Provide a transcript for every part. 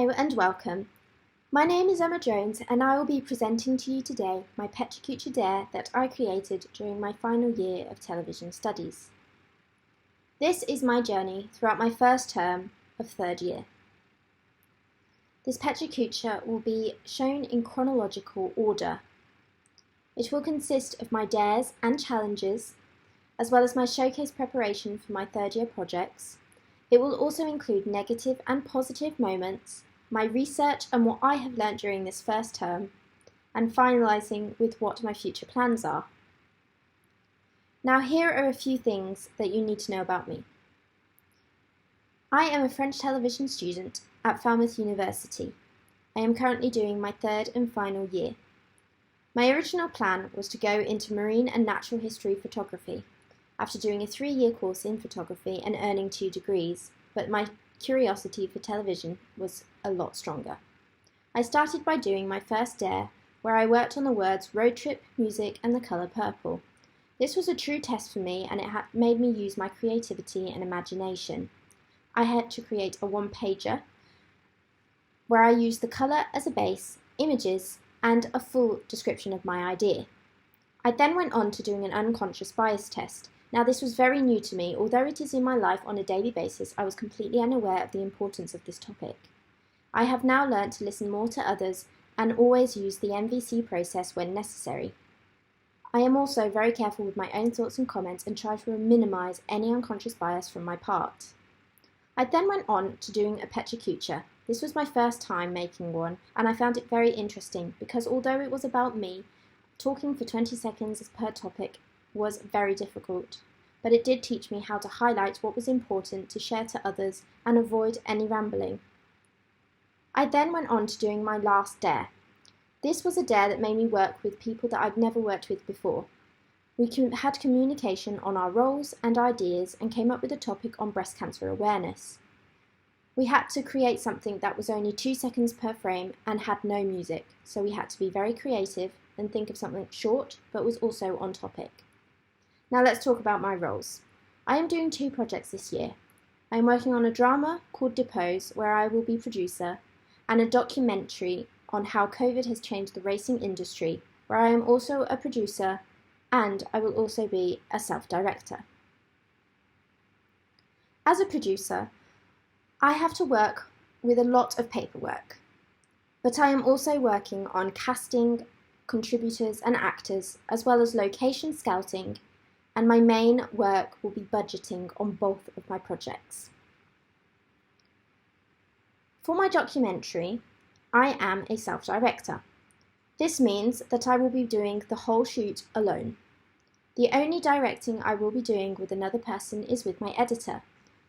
Hello and welcome. My name is Emma Jones and I will be presenting to you today my PetchaKutcha Dare that I created during my final year of television studies. This is my journey throughout my first term of third year. This PetchaKutcha will be shown in chronological order. It will consist of my dares and challenges, as well as my showcase preparation for my third year projects. It will also include negative and positive moments, my research and what I have learnt during this first term, and finalising with what my future plans are. Now here are a few things that you need to know about me. I am a French television student at Falmouth University. I am currently doing my third and final year. My original plan was to go into marine and natural history photography, after doing a 3-year course in photography and earning 2 degrees, but my curiosity for television was a lot stronger. I started by doing my first dare, where I worked on the words road trip, music and the colour purple. This was a true test for me and it made me use my creativity and imagination. I had to create a one-pager, where I used the colour as a base, images and a full description of my idea. I then went on to doing an unconscious bias test. Now this was very new to me, although it is in my life on a daily basis, I was completely unaware of the importance of this topic. I have now learnt to listen more to others and always use the MVC process when necessary. I am also very careful with my own thoughts and comments and try to minimise any unconscious bias from my part. I then went on to doing a PetchaKutcha. This was my first time making one and I found it very interesting because although it was about me, talking for 20 seconds per topic was very difficult, but it did teach me how to highlight what was important to share to others and avoid any rambling. I then went on to doing my last dare. This was a dare that made me work with people that I'd never worked with before. We had communication on our roles and ideas and came up with a topic on breast cancer awareness. We had to create something that was only 2 seconds per frame and had no music, so we had to be very creative and think of something short but was also on topic. Now let's talk about my roles. I am doing 2 projects this year. I am working on a drama called Depose, where I will be producer, and a documentary on how COVID has changed the racing industry, where I am also a producer and I will also be a self-director. As a producer, I have to work with a lot of paperwork, but I am also working on casting, contributors and actors, as well as location scouting, and my main work will be budgeting on both of my projects. For my documentary, I am a self-director. This means that I will be doing the whole shoot alone. The only directing I will be doing with another person is with my editor,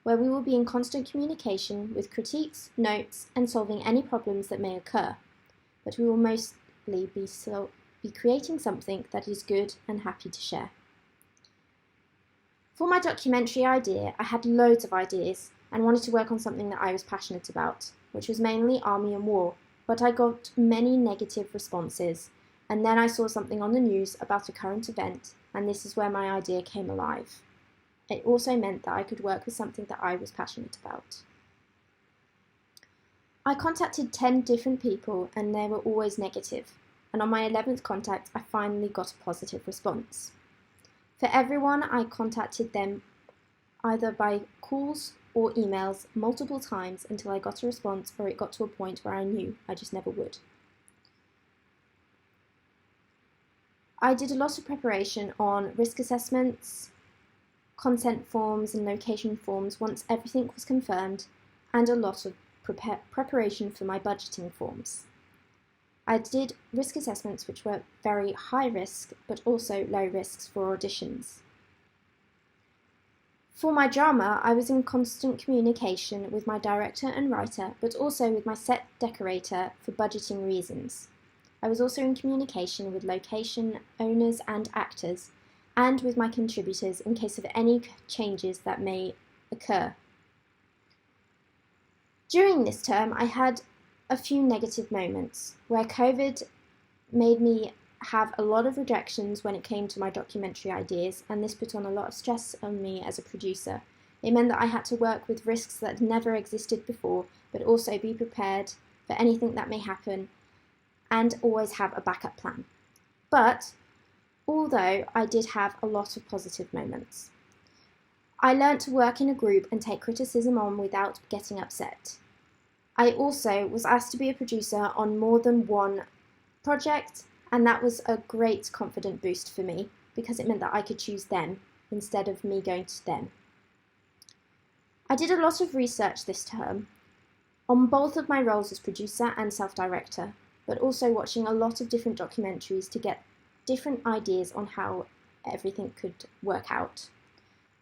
where we will be in constant communication with critiques, notes, and solving any problems that may occur, but we will mostly be creating something that is good and happy to share. For my documentary idea, I had loads of ideas and wanted to work on something that I was passionate about, which was mainly army and war, but I got many negative responses, and then I saw something on the news about a current event, and this is where my idea came alive. It also meant that I could work with something that I was passionate about. I contacted 10 different people and they were always negative, and on my 11th contact I finally got a positive response. For everyone, I contacted them either by calls or emails multiple times until I got a response or it got to a point where I knew I just never would. I did a lot of preparation on risk assessments, consent forms and location forms once everything was confirmed, and a lot of preparation for my budgeting forms. I did risk assessments which were very high risk but also low risks for auditions. For my drama, I was in constant communication with my director and writer, but also with my set decorator for budgeting reasons. I was also in communication with location owners and actors, and with my contributors in case of any changes that may occur. During this term, I had a few negative moments where COVID made me have a lot of rejections when it came to my documentary ideas, and this put on a lot of stress on me as a producer, It meant that I had to work with risks that never existed before, but also be prepared for anything that may happen and always have a backup plan. But although I did have a lot of positive moments, I learnt to work in a group and take criticism on without getting upset. I also was asked to be a producer on more than one project, and that was a great confident boost for me because it meant that I could choose them instead of me going to them. I did a lot of research this term on both of my roles as producer and self-director, but also watching a lot of different documentaries to get different ideas on how everything could work out.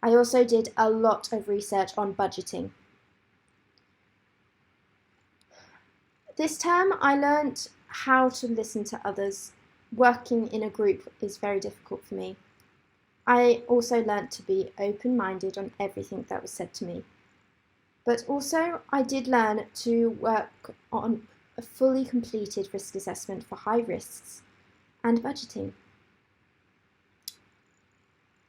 I also did a lot of research on budgeting. This term I learnt how to listen to others. Working in a group is very difficult for me. I also learnt to be open-minded on everything that was said to me. But also I did learn to work on a fully completed risk assessment for high risks and budgeting.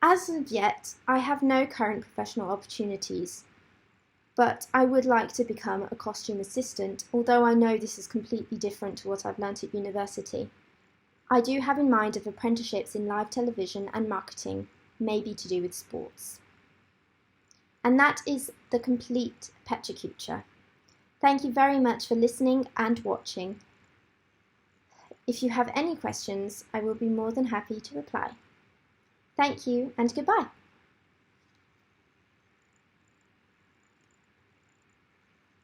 As of yet, I have no current professional opportunities, but I would like to become a costume assistant, although I know this is completely different to what I've learnt at university. I do have in mind of apprenticeships in live television and marketing, maybe to do with sports. And that is the complete PetchaKutcha. Thank you very much for listening and watching. If you have any questions, I will be more than happy to reply. Thank you and goodbye.